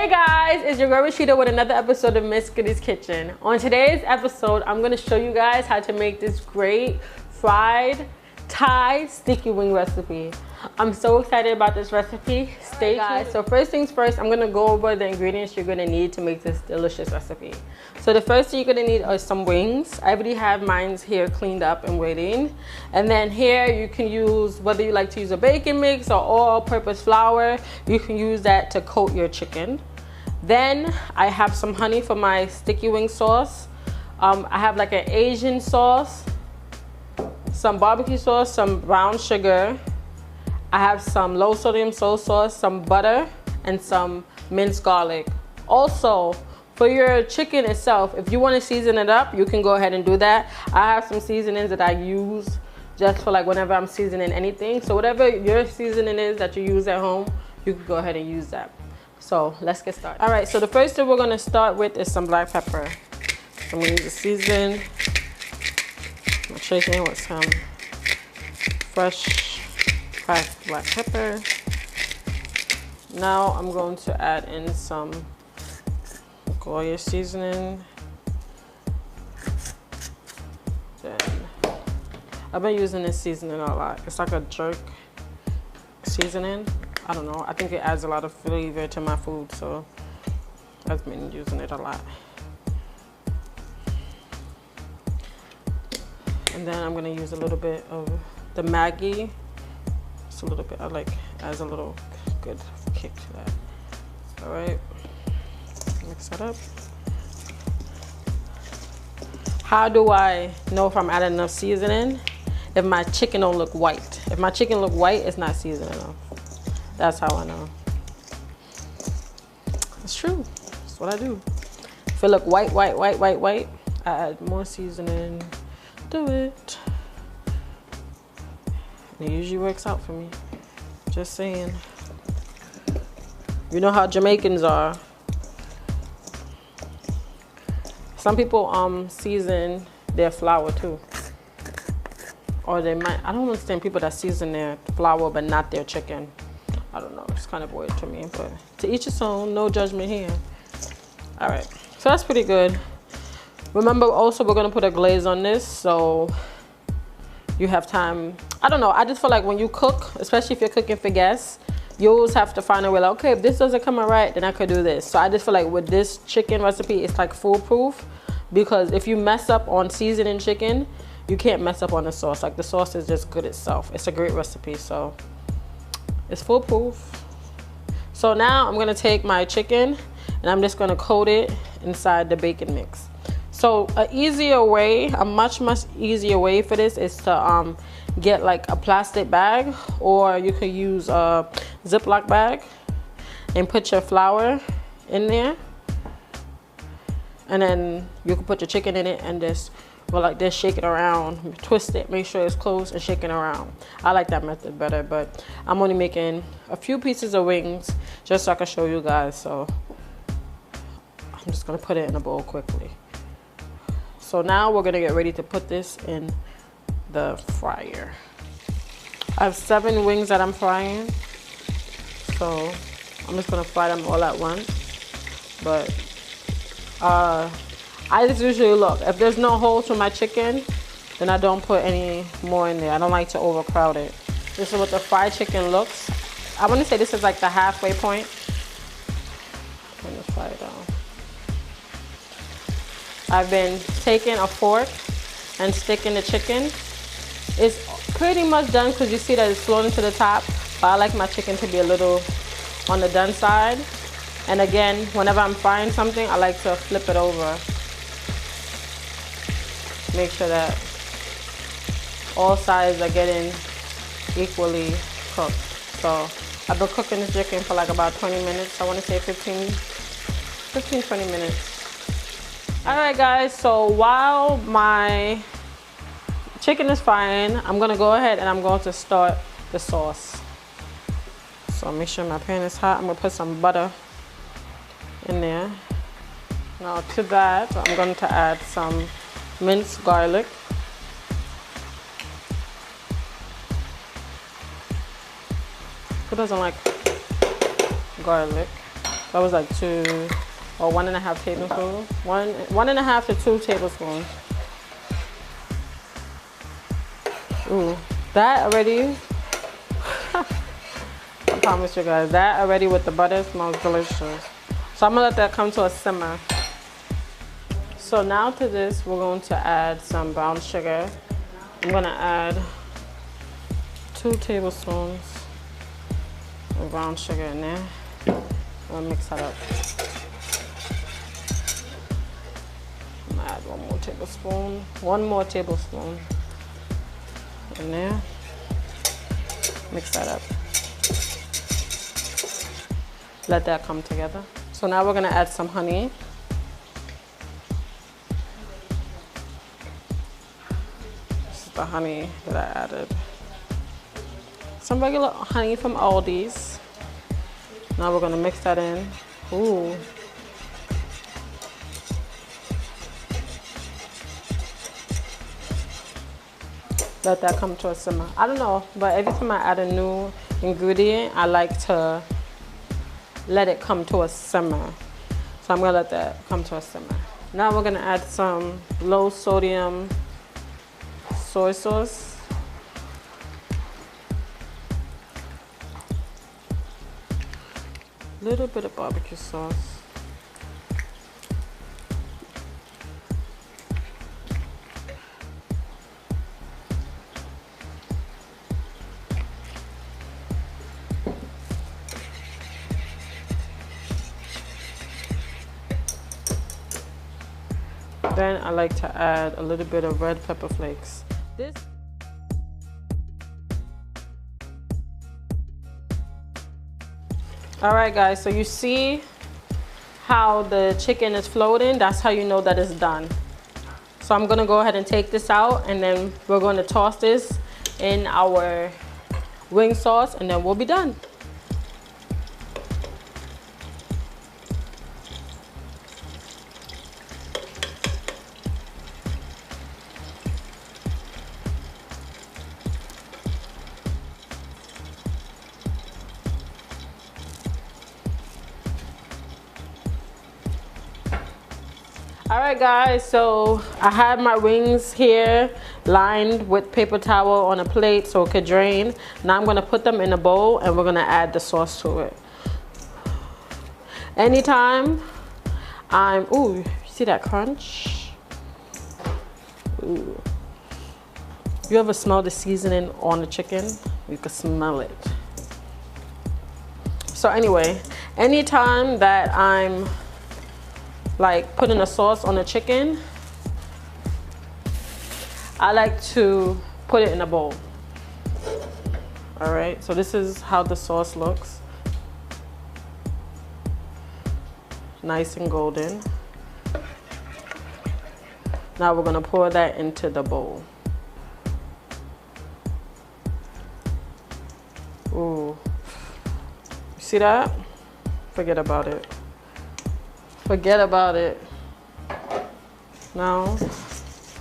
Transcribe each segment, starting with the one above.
Hey guys, it's your girl Rashida with another episode of Miss Goodie's Kitchen. On today's episode, I'm going to show you guys how to make this great fried Thai sticky wing recipe. I'm so excited about this recipe. Stay tuned. So first things first, I'm going to go over the ingredients you're going to need to make this delicious recipe. So the first thing you're going to need are some wings. I already have mine here cleaned up and waiting. And then here you can use, whether you like to use a bacon mix or all-purpose flour, you can use that to coat your chicken. Then I have some honey for my sticky wing sauce. I have like an Asian sauce, some barbecue sauce, some brown sugar. I have some low sodium soy sauce, some butter, and some minced garlic. Also, for your chicken itself, if you want to season it up, you can go ahead and do that. I have some seasonings that I use just for like whenever I'm seasoning anything. So whatever your seasoning is that you use at home, you can go ahead and use that. So let's get started. All right, so the first thing we're gonna start with is some black pepper. So I'm gonna use a season. I'm shaking with some fresh cracked black pepper. Now I'm going to add in some Goya seasoning. Then I've been using this seasoning a lot. It's like a jerk seasoning. I don't know. I think it adds a lot of flavor to my food, so I've been using it a lot. And then I'm gonna use a little bit of the Maggi. Just a little bit. I like adds a little good kick to that. All right. Mix it up. How do I know if I'm adding enough seasoning? If my chicken don't look white. If my chicken look white, it's not seasoned enough. That's how I know. It's true. That's what I do. If it look white, I add more seasoning. Do it. And it usually works out for me. Just saying. You know how Jamaicans are. Some people season their flour too. Or they might, I don't understand people that season their flour but not their chicken. I don't know, it's kind of weird to me, but to each his own, no judgment here. All right, so that's pretty good. Remember also we're gonna put a glaze on this so you have time. I don't know, I just feel like when you cook, especially if you're cooking for guests, you always have to find a way like, okay, if this doesn't come out right, then I could do this. So I just feel like with this chicken recipe, it's like foolproof, because if you mess up on seasoning chicken, you can't mess up on the sauce. Like the sauce is just good itself. It's a great recipe, so it's foolproof. So now I'm gonna take my chicken and I'm just gonna coat it inside the bacon mix. So a much easier way for this is to get like a plastic bag, or you could use a Ziploc bag and put your flour in there. And then you can put your chicken in it and just go like this, shake it around, twist it, make sure it's close and shaking around. I like that method better, but I'm only making a few pieces of wings just so I can show you guys. So I'm just gonna put it in a bowl quickly. So now we're gonna get ready to put this in the fryer. I have 7 wings that I'm frying. So I'm just gonna fry them all at once. But I just usually look, if there's no holes for my chicken, then I don't put any more in there. I don't like to overcrowd it. This is what the fried chicken looks. I want to say this is like the halfway point. I'm gonna fry it down. I've been taking a fork and sticking the chicken. It's pretty much done because you see that it's floating to the top, but I like my chicken to be a little on the done side. And again, whenever I'm frying something, I like to flip it over. Make sure that all sides are getting equally cooked. So I've been cooking this chicken for like about 20 minutes. I want to say 20 minutes. All right, guys, so while my chicken is frying, I'm gonna go ahead and I'm going to start the sauce. So make sure my pan is hot. I'm gonna put some butter in there. Now to that, I'm going to add some minced garlic. Who doesn't like garlic? That was like 2 or 1.5 tablespoons. 1.5 to 2 tablespoons. Ooh, that already, I promise you guys, that already with the butter smells delicious. So I'm gonna let that come to a simmer. So now to this, we're going to add some brown sugar. I'm gonna add 2 tablespoons of brown sugar in there. I'm gonna mix that up. I'm gonna add 1 more tablespoon. 1 more tablespoon in there. Mix that up. Let that come together. So now we're gonna add some honey. This is the honey that I added. Some regular honey from Aldi's. Now we're gonna mix that in. Ooh. Let that come to a simmer. I don't know, but every time I add a new ingredient, I like to let it come to a simmer. So I'm gonna let that come to a simmer. Now we're gonna add some low sodium soy sauce. Little bit of barbecue sauce. Then I like to add a little bit of red pepper flakes. This all right guys, so you see how the chicken is floating? That's how you know that it's done. So I'm gonna go ahead and take this out, and then we're gonna toss this in our wing sauce, and then we'll be done. All right guys, so I have my wings here lined with paper towel on a plate so it could drain. Now I'm gonna put them in a bowl and we're gonna add the sauce to it. Anytime ooh, you see that crunch? Ooh. You ever smell the seasoning on the chicken? You can smell it. So anyway, anytime that I'm like putting a sauce on the chicken, I like to put it in a bowl. All right, so this is how the sauce looks. Nice and golden. Now we're gonna pour that into the bowl. Ooh, you see that? Forget about it. Forget about it. Now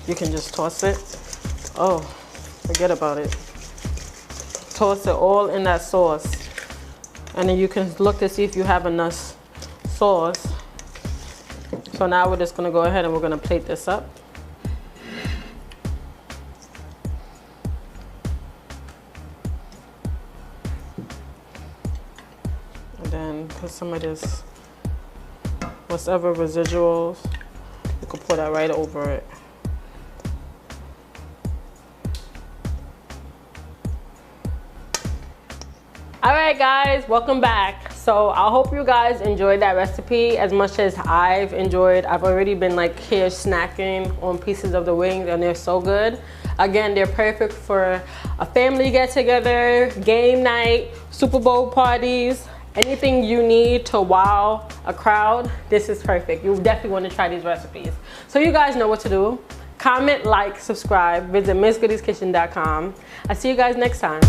you can just toss it. Oh, forget about it. Toss it all in that sauce, and then you can look to see if you have enough sauce. So now we're just gonna go ahead and we're gonna plate this up. And then put some of this, whatever residuals, you can put that right over it. All right guys, welcome back. So I hope you guys enjoyed that recipe as much as I've enjoyed. I've already been like here snacking on pieces of the wings, and they're so good. Again, they're perfect for a family get together, game night, Super Bowl parties. Anything you need to wow a crowd, this is perfect. You definitely want to try these recipes. So you guys know what to do. Comment, like, subscribe, visit MissGoodiesKitchen.com. I'll see you guys next time.